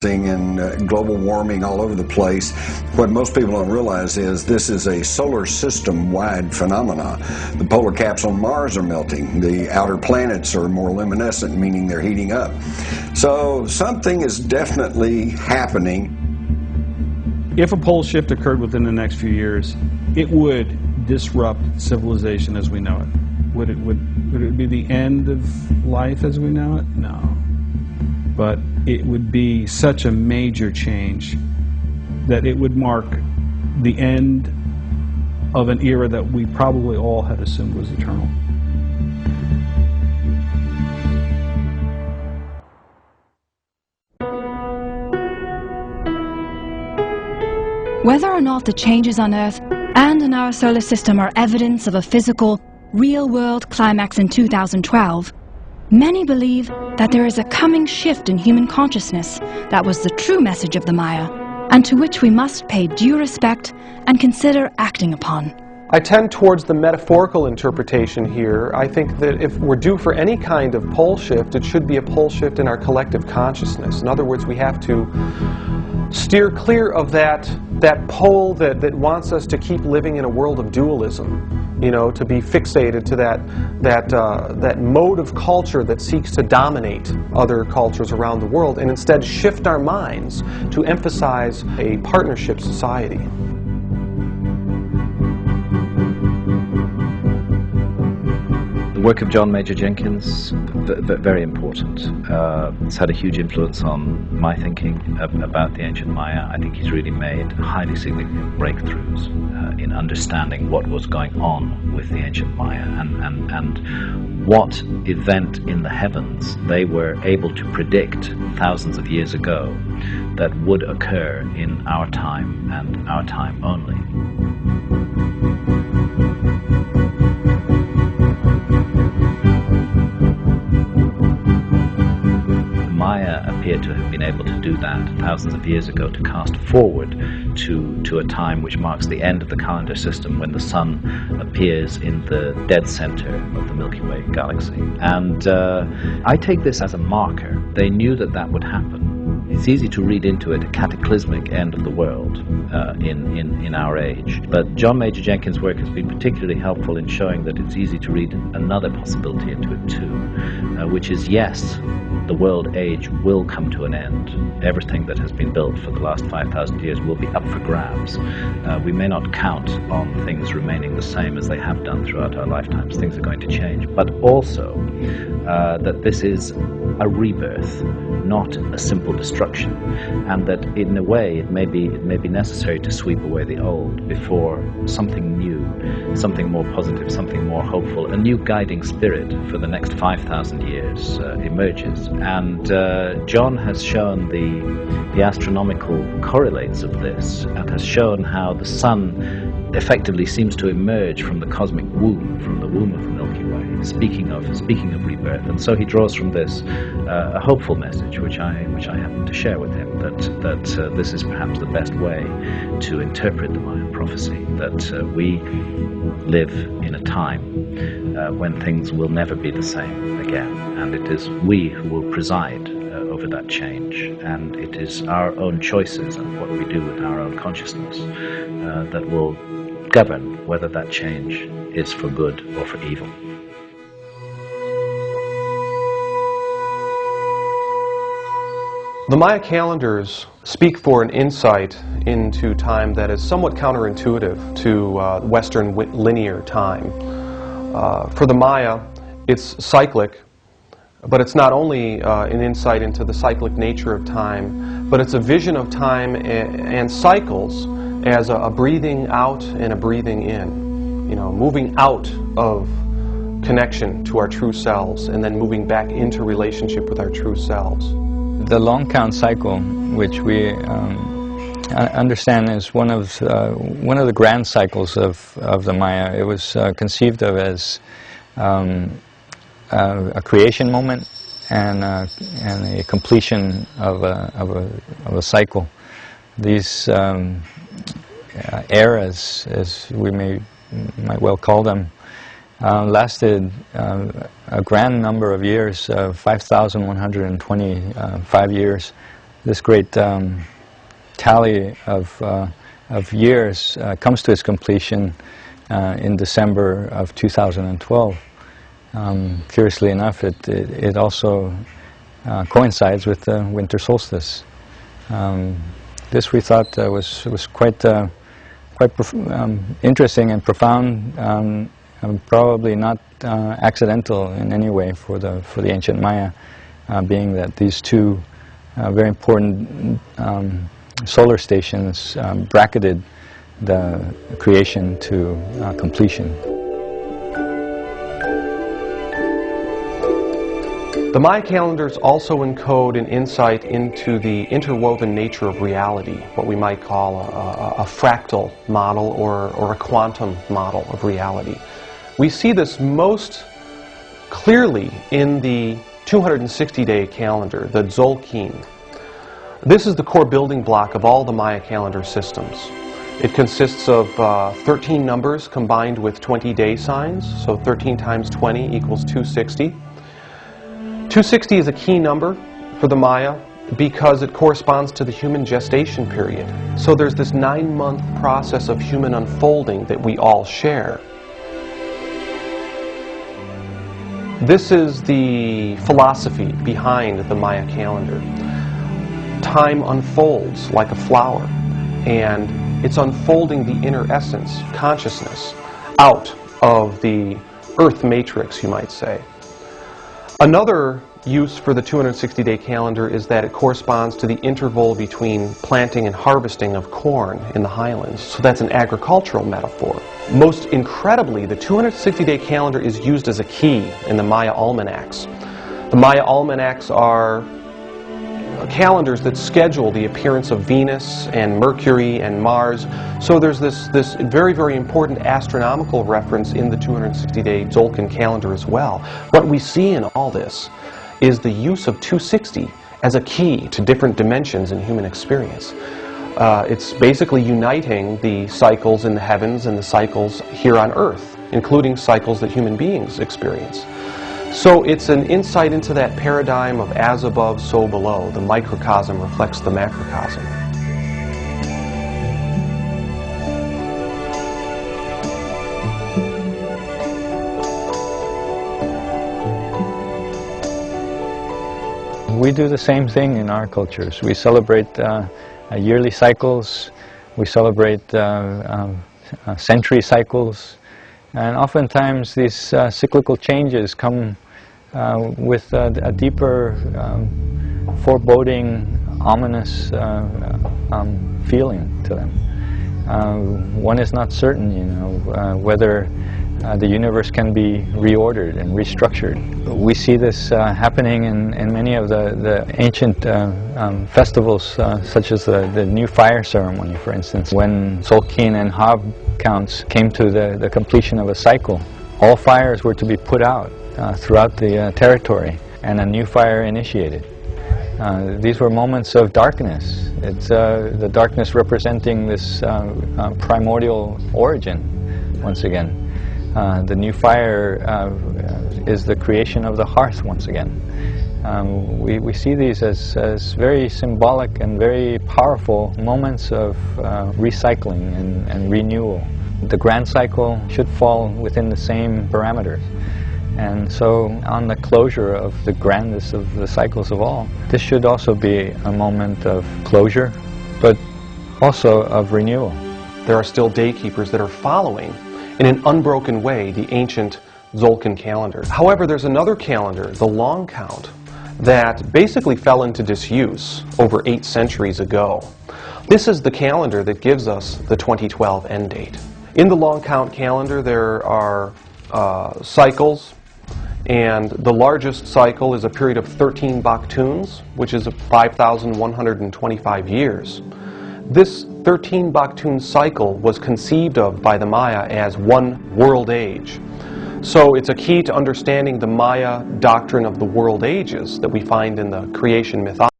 and global warming all over the place. What most people don't realize is this is a solar system-wide phenomenon. The polar caps on Mars are melting. The outer planets are more luminescent, meaning they're heating up. So something is definitely happening. If a pole shift occurred within the next few years, it would disrupt civilization as we know it. Would it be the end of life as we know it? No. But it would be such a major change that it would mark the end of an era that we probably all had assumed was eternal. Whether or not the changes on Earth and in our solar system are evidence of a physical, real-world climax in 2012, many believe that there is a coming shift in human consciousness that was the true message of the Maya, and to which we must pay due respect and consider acting upon. I tend towards the metaphorical interpretation here. I think that if we're due for any kind of pole shift, it should be a pole shift in our collective consciousness. In other words, we have to steer clear of that pole that wants us to keep living in a world of dualism, you know, to be fixated to that mode of culture that seeks to dominate other cultures around the world, and instead shift our minds to emphasize a partnership society. The work of John Major Jenkins, very important. It's had a huge influence on my thinking about the ancient Maya. I think he's really made highly significant breakthroughs in understanding what was going on with the ancient Maya and what event in the heavens they were able to predict thousands of years ago that would occur in our time and our time only. Maya appear to have been able to do that thousands of years ago, to cast forward to a time which marks the end of the calendar system, when the sun appears in the dead center of the Milky Way galaxy. And I take this as a marker. They knew that that would happen. It's easy to read into it a cataclysmic end of the world in our age. But John Major Jenkins' work has been particularly helpful in showing that it's easy to read another possibility into it too, which is, yes, the world age will come to an end. Everything that has been built for the last 5,000 years will be up for grabs. We may not count on things remaining the same as they have done throughout our lifetimes. Things are going to change. But also that this is a rebirth, not a simple destruction, and that in a way it may be necessary to sweep away the old before something new, something more positive, something more hopeful, a new guiding spirit for the next 5,000 years emerges. And John has shown the astronomical correlates of this, and has shown how the sun effectively seems to emerge from the cosmic womb, from the womb of the Milky Way, speaking of rebirth. And so he draws from this a hopeful message, which I happen to share with him, that this is perhaps the best way to interpret the Mayan prophecy, that we live in a time when things will never be the same again, and it is we who will preside over that change, and it is our own choices and what we do with our own consciousness that will govern whether that change is for good or for evil. The Maya calendars speak for an insight into time that is somewhat counterintuitive to Western linear time. For the Maya, it's cyclic, but it's not only an insight into the cyclic nature of time, but it's a vision of time and cycles as a breathing out and a breathing in. You know, moving out of connection to our true selves and then moving back into relationship with our true selves. The long count cycle, which we understand is one of the grand cycles of the Maya, it was conceived of as a creation moment and a completion of a cycle. These eras, as we might well call them, lasted a grand number of years, 5,125 years, this great tally of years comes to its completion in December of 2012. Curiously enough, it also coincides with the winter solstice. This we thought was quite interesting and profound, probably not accidental in any way for the ancient Maya, being that these two very important solar stations bracketed the creation to completion. The Maya calendars also encode an insight into the interwoven nature of reality, what we might call a fractal model or a quantum model of reality. We see this most clearly in the 260-day calendar, the Tzolk'in. This is the core building block of all the Maya calendar systems. It consists of 13 numbers combined with 20 day signs, so 13 times 20 equals 260. 260 is a key number for the Maya because it corresponds to the human gestation period. So there's this 9-month process of human unfolding that we all share. This is the philosophy behind the Maya calendar. Time unfolds like a flower, and it's unfolding the inner essence, consciousness, out of the earth matrix, you might say. Another use for the 260-day calendar is that it corresponds to the interval between planting and harvesting of corn in the highlands. So that's an agricultural metaphor. Most incredibly, the 260-day calendar is used as a key in the Maya almanacs. The Maya almanacs are calendars that schedule the appearance of Venus and Mercury and Mars. So there's this very, very important astronomical reference in the 260-day Tzolk'in calendar as well. What we see in all this is the use of 260 as a key to different dimensions in human experience. It's basically uniting the cycles in the heavens and the cycles here on Earth, including cycles that human beings experience. So it's an insight into that paradigm of as above, so below. The microcosm reflects the macrocosm. We do the same thing in our cultures. We celebrate yearly cycles, we celebrate century cycles, and oftentimes these cyclical changes come with a deeper, foreboding, ominous feeling to them. One is not certain, you know, whether the universe can be reordered and restructured. We see this happening in many of the ancient festivals, such as the New Fire ceremony, for instance. When Tzolk'in and Hab counts came to the completion of a cycle, all fires were to be put out throughout the territory, and a new fire initiated. These were moments of darkness. It's the darkness representing this primordial origin, once again. The new fire is the creation of the hearth once again. We see these as very symbolic and very powerful moments of recycling and renewal. The grand cycle should fall within the same parameters. And so on the closure of the grandest of the cycles of all, this should also be a moment of closure, but also of renewal. There are still day keepers that are following in an unbroken way the ancient Tzolk'in calendar. However, there's another calendar, the long count, that basically fell into disuse over 8 centuries ago. This is the calendar that gives us the 2012 end date. In the long count calendar there are cycles, and the largest cycle is a period of 13 baktuns, which is 5,125 years. This 13 baktun cycle was conceived of by the Maya as one world age. So it's a key to understanding the Maya doctrine of the world ages that we find in the creation mythology.